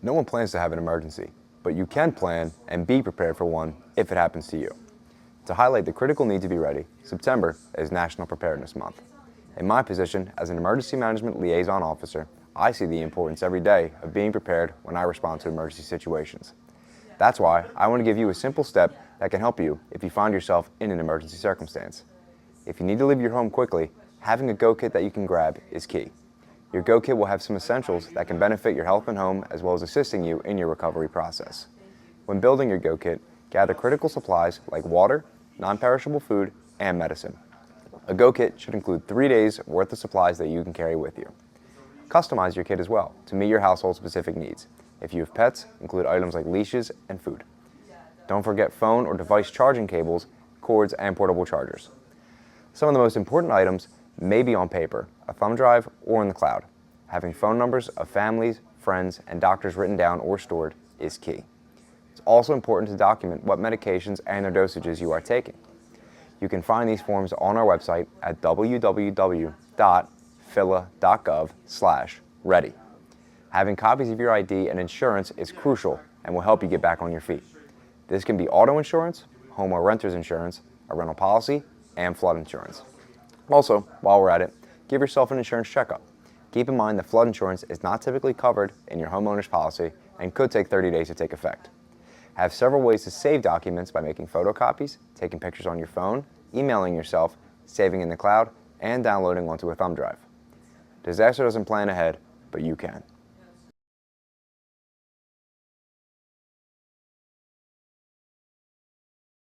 No one plans to have an emergency, but you can plan and be prepared for one if it happens to you. To highlight the critical need to be ready, September is National Preparedness Month. In my position as an Emergency Management Liaison Officer, I see the importance every day of being prepared when I respond to emergency situations. That's why I want to give you a simple step that can help you if you find yourself in an emergency circumstance. If you need to leave your home quickly, having a go kit that you can grab is key. Your go kit will have some essentials that can benefit your health and home as well as assisting you in your recovery process. When building your go kit, gather critical supplies like water, non-perishable food, and medicine. A go kit should include 3 days worth of supplies that you can carry with you. Customize your kit as well to meet your household specific needs. If you have pets, include items like leashes and food. Don't forget phone or device charging cables, cords, and portable chargers. Some of the most important items may be on paper, a thumb drive, or in the cloud. Having phone numbers of families, friends, and doctors written down or stored is key. It's also important to document what medications and their dosages you are taking. You can find these forms on our website at www.phila.gov/ready. Having copies of your ID and insurance is crucial and will help you get back on your feet. This can be auto insurance, home or renter's insurance, a rental policy, and flood insurance. Also, while we're at it, give yourself an insurance checkup. Keep in mind that flood insurance is not typically covered in your homeowner's policy and could take 30 days to take effect. Have several ways to save documents by making photocopies, taking pictures on your phone, emailing yourself, saving in the cloud, and downloading onto a thumb drive. Disaster doesn't plan ahead, but you can.